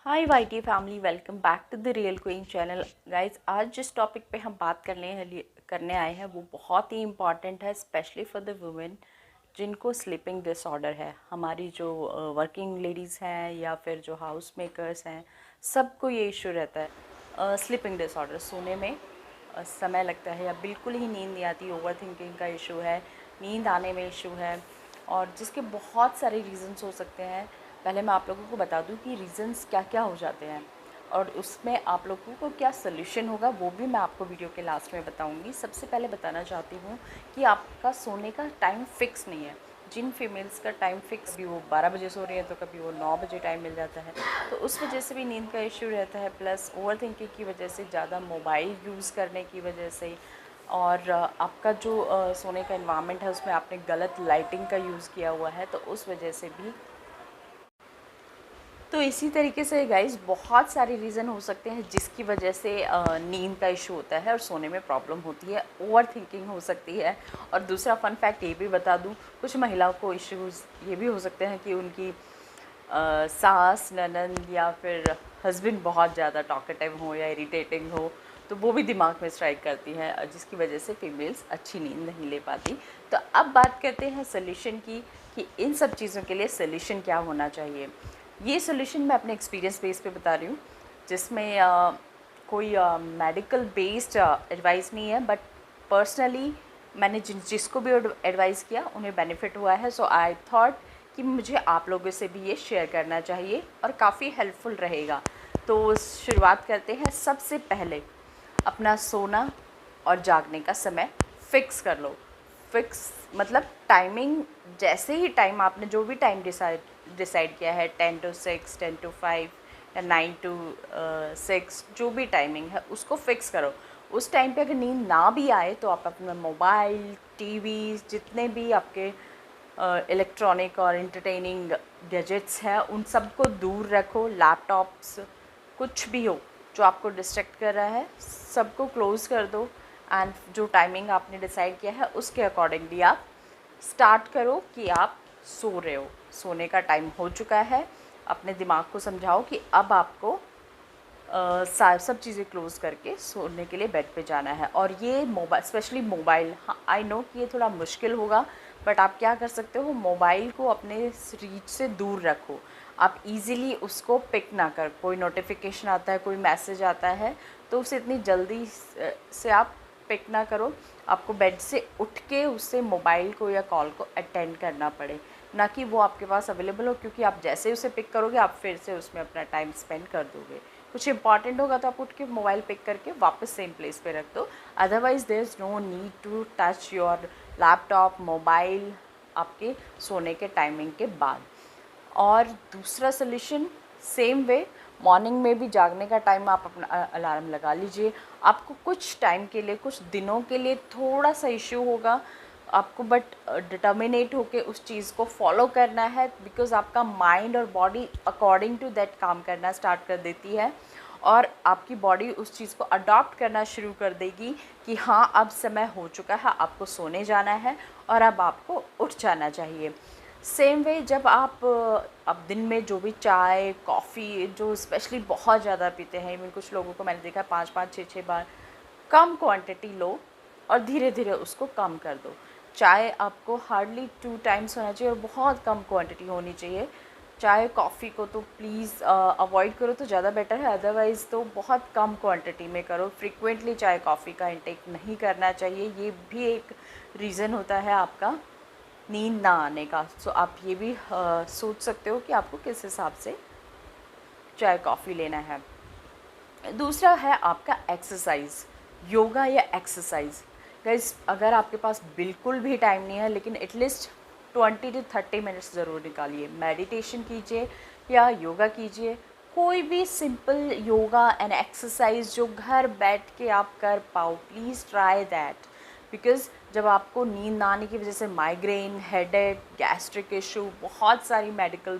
Hi YT family, welcome back to the real queen channel. Guys, आज जिस topic पे हम बात करने आए हैं वो बहुत ही इम्पॉर्टेंट है, स्पेशली फॉर द वुमेन जिनको स्लीपिंग डिसऑर्डर है। हमारी जो वर्किंग लेडीज़ हैं या फिर जो हाउस मेकर्स हैं, सबको ये इशू रहता है। स्लीपिंग डिसऑर्डर, सोने में समय लगता है या बिल्कुल ही नींद नहीं आती, ओवर थिंकिंग का इशू है, नींद आने में इशू है, और जिसके बहुत सारे रीज़न्स हो सकते हैं। पहले मैं आप लोगों को बता दूं कि रीज़न्स क्या क्या हो जाते हैं और उसमें आप लोगों को क्या सोल्यूशन होगा, वो भी मैं आपको वीडियो के लास्ट में बताऊंगी। सबसे पहले बताना चाहती हूँ कि आपका सोने का टाइम फिक्स नहीं है। जिन फीमेल्स का टाइम फिक्स, कभी वो 12 बजे सो रही है तो कभी वो 9 बजे टाइम मिल जाता है, तो उस वजह से भी नींद का इश्यू रहता है। प्लस ओवर थिंकिंग की वजह से, ज़्यादा मोबाइल यूज़ करने की वजह से, और आपका जो सोने का इन्वायरमेंट है उसमें आपने गलत लाइटिंग का यूज़ किया हुआ है, तो उस वजह से भी। तो इसी तरीके से गाइस बहुत सारे रीज़न हो सकते हैं जिसकी वजह से नींद का इशू होता है और सोने में प्रॉब्लम होती है। ओवर थिंकिंग हो सकती है। और दूसरा फन फैक्ट ये भी बता दूं, कुछ महिलाओं को इश्यूज़ ये भी हो सकते हैं कि उनकी सास, ननंद या फिर हस्बैंड बहुत ज़्यादा टॉकेटिव हो या इरिटेटिंग हो, तो वो भी दिमाग में स्ट्राइक करती है, जिसकी वजह से फीमेल्स अच्छी नींद नहीं ले पाती। तो अब बात करते हैं सोल्यूशन की, कि इन सब चीज़ों के लिए सोल्यूशन क्या होना चाहिए। ये सोल्यूशन मैं अपने एक्सपीरियंस बेस पे बता रही हूँ, जिसमें कोई मेडिकल बेस्ड एडवाइस नहीं है, बट पर्सनली मैंने जिसको भी एडवाइस किया उन्हें बेनिफिट हुआ है। सो आई थॉट कि मुझे आप लोगों से भी ये शेयर करना चाहिए और काफ़ी हेल्पफुल रहेगा। तो शुरुआत करते हैं। सबसे पहले अपना सोना और जागने का समय फ़िक्स कर लो। फ़िक्स मतलब टाइमिंग, जैसे ही टाइम आपने जो भी टाइम डिसाइड किया है, 10 to 6, 10 to 5 या 9 to 6, जो भी टाइमिंग है उसको फ़िक्स करो। उस टाइम पे अगर नींद ना भी आए तो आप अपना मोबाइल, टीवी, जितने भी आपके इलेक्ट्रॉनिक और इंटरटेनिंग गैजेट्स हैं उन सबको दूर रखो। लैपटॉप्स, कुछ भी हो जो आपको डिस्ट्रैक्ट कर रहा है, सबको क्लोज़ कर दो। एंड जो टाइमिंग आपने डिसाइड किया है उसके अकॉर्डिंगली आप स्टार्ट करो कि आप सो रहे हो, सोने का टाइम हो चुका है। अपने दिमाग को समझाओ कि अब आपको सब चीज़ें क्लोज़ करके सोने के लिए बेड पे जाना है। और ये मोबाइल, स्पेशली मोबाइल, हाँ आई नो कि ये थोड़ा मुश्किल होगा, बट आप क्या कर सकते हो, मोबाइल को अपने रीच से दूर रखो। आप इजीली उसको पिक ना कर, कोई नोटिफिकेशन आता है, कोई मैसेज आता है, तो उसे इतनी जल्दी से आप पिक ना करो। आपको बेड से उठ के उससे मोबाइल को या कॉल को अटेंड करना पड़े, ना कि वो आपके पास अवेलेबल हो, क्योंकि आप जैसे ही उसे पिक करोगे आप फिर से उसमें अपना टाइम स्पेंड कर दोगे। कुछ इंपॉर्टेंट होगा तो आप उठ के मोबाइल पिक करके वापस सेम प्लेस पे रख दो। Otherwise there is no need to touch your laptop, mobile आपके सोने के टाइमिंग के बाद। और दूसरा सोल्यूशन, सेम वे, मॉर्निंग में भी जागने का टाइम आप अपना अलार्म लगा लीजिए। आपको कुछ टाइम के लिए, कुछ दिनों के लिए थोड़ा सा इश्यू होगा आपको, बट डिटर्मिनेट होके उस चीज़ को फॉलो करना है, बिकॉज आपका माइंड और बॉडी अकॉर्डिंग टू दैट काम करना स्टार्ट कर देती है, और आपकी बॉडी उस चीज़ को अडॉप्ट करना शुरू कर देगी कि हाँ अब समय हो चुका है, आपको सोने जाना है और अब आपको उठ जाना चाहिए। सेम वे, जब आप अब दिन में जो भी चाय, कॉफ़ी, जो स्पेशली बहुत ज़्यादा पीते हैं, इवन कुछ लोगों को मैंने देखा है 5-5, 6-6 बार, कम क्वांटिटी लो और धीरे धीरे उसको कम कर दो। चाय आपको हार्डली 2 टाइम्स होना चाहिए और बहुत कम क्वांटिटी होनी चाहिए। चाय, कॉफ़ी को तो प्लीज़ अवॉइड करो तो ज़्यादा बेटर है, अदरवाइज़ तो बहुत कम क्वांटिटी में करो। फ्रीक्वेंटली चाय, कॉफ़ी का इंटेक नहीं करना चाहिए, ये भी एक रीज़न होता है आपका नींद ना आने का। सो आप ये भी सोच सकते हो कि आपको किस हिसाब से चाय, कॉफ़ी लेना है। दूसरा है आपका एक्सरसाइज, योगा या एक्सरसाइज। गाइस, अगर आपके पास बिल्कुल भी टाइम नहीं है, लेकिन एटलीस्ट 20 to 30 मिनट्स ज़रूर निकालिए। मेडिटेशन कीजिए या योगा कीजिए, कोई भी सिंपल योगा एंड एक्सरसाइज जो घर बैठ के आप कर पाओ, प्लीज़ ट्राई दैट। बिकॉज़ जब आपको नींद ना आने की वजह से माइग्रेन, हेडेक, गैस्ट्रिक इशू, बहुत सारी मेडिकल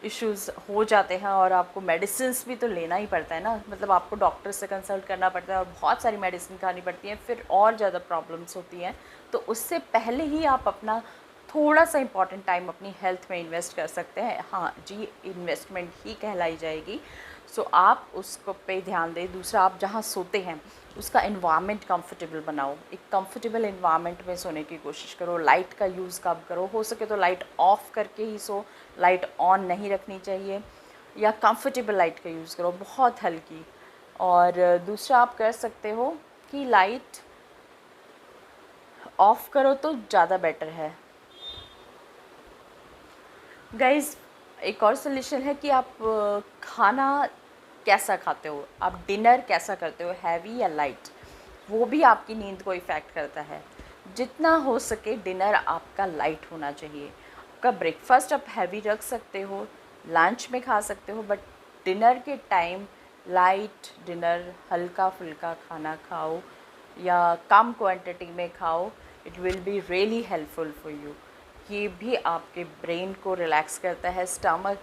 इश्यूज़ हो जाते हैं और आपको मेडिसिन्स भी तो लेना ही पड़ता है ना, मतलब आपको डॉक्टर से कंसल्ट करना पड़ता है और बहुत सारी मेडिसिन खानी पड़ती हैं, फिर और ज़्यादा प्रॉब्लम्स होती हैं। तो उससे पहले ही आप अपना थोड़ा सा इम्पॉर्टेंट टाइम अपनी हेल्थ में इन्वेस्ट कर सकते हैं, हाँ जी, इन्वेस्टमेंट ही कहलाई जाएगी। सो आप उसको पे ध्यान दें। दूसरा, आप जहाँ सोते हैं उसका इन्वामेंट कंफर्टेबल बनाओ, एक कंफर्टेबल इन्वामेंट में सोने की कोशिश करो। लाइट का यूज़ कब करो, हो सके तो लाइट ऑफ करके ही सो, लाइट ऑन नहीं रखनी चाहिए, या कंफर्टेबल लाइट का यूज़ करो, बहुत हल्की। और दूसरा आप कर सकते हो कि लाइट ऑफ करो तो ज़्यादा बेटर है। गाइज़, एक और सोल्यूशन है कि आप खाना कैसा खाते हो, आप डिनर कैसा करते हो, हैवी या लाइट, वो भी आपकी नींद को इफ़ेक्ट करता है। जितना हो सके डिनर आपका लाइट होना चाहिए। आपका ब्रेकफास्ट आप हैवी रख सकते हो, लंच में खा सकते हो, बट डिनर के टाइम लाइट डिनर, हल्का फुल्का खाना खाओ या कम क्वांटिटी में खाओ। It will be really helpful for you. ये भी आपके ब्रेन को रिलैक्स करता है, स्टमक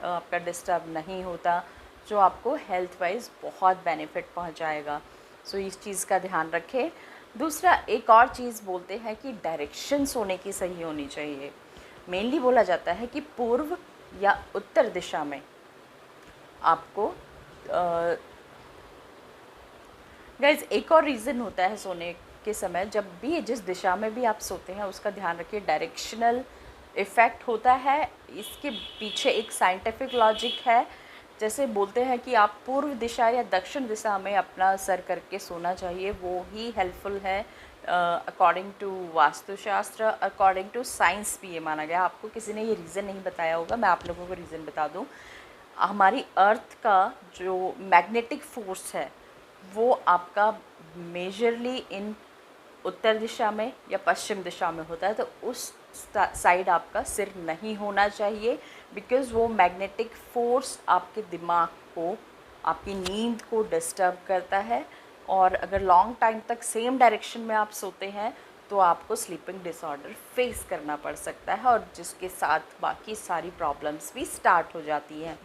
आपका डिस्टर्ब नहीं होता, जो आपको हेल्थ वाइज बहुत बेनिफिट पहुंचाएगा। सो इस चीज़ का ध्यान रखें। दूसरा, एक और चीज़ बोलते हैं कि डायरेक्शन सोने की सही होनी चाहिए। मेनली बोला जाता है कि पूर्व या उत्तर दिशा में आपको गाइज एक और रीज़न होता है सोने के समय, जब भी जिस दिशा में भी आप सोते हैं उसका ध्यान रखिए, डायरेक्शनल इफ़ेक्ट होता है। इसके पीछे एक साइंटिफिक लॉजिक है। जैसे बोलते हैं कि आप पूर्व दिशा या दक्षिण दिशा में अपना सर करके सोना चाहिए, वो ही हेल्पफुल है according to Vastushastra, according to science भी ये माना गया। आपको किसी ने ये रीज़न नहीं बताया होगा, मैं आप लोगों को रीज़न बता दूँ। हमारी अर्थ का जो मैग्नेटिक फोर्स है वो आपका मेजरली इन उत्तर दिशा में या पश्चिम दिशा में होता है, तो उस साइड आपका सिर नहीं होना चाहिए, बिकॉज़ वो मैग्नेटिक फोर्स आपके दिमाग को, आपकी नींद को डिस्टर्ब करता है। और अगर लॉन्ग टाइम तक सेम डायरेक्शन में आप सोते हैं तो आपको स्लीपिंग डिसऑर्डर फेस करना पड़ सकता है, और जिसके साथ बाकी सारी प्रॉब्लम्स भी स्टार्ट हो जाती हैं।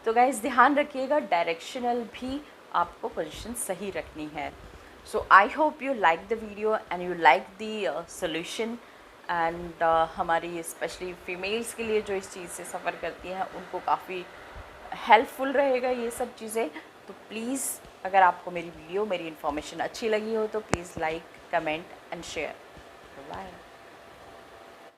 तो गाइस ध्यान रखिएगा, डायरेक्शनल भी आपको पोजीशन सही रखनी है। So I hope you like the video and you like the solution. And हमारी स्पेशली फीमेल्स के लिए जो इस चीज़ से सफ़र करती हैं उनको काफ़ी हेल्पफुल रहेगा ये सब चीज़ें। तो प्लीज़, अगर आपको मेरी वीडियो, मेरी इन्फॉर्मेशन अच्छी लगी हो तो please like, comment and share. Bye.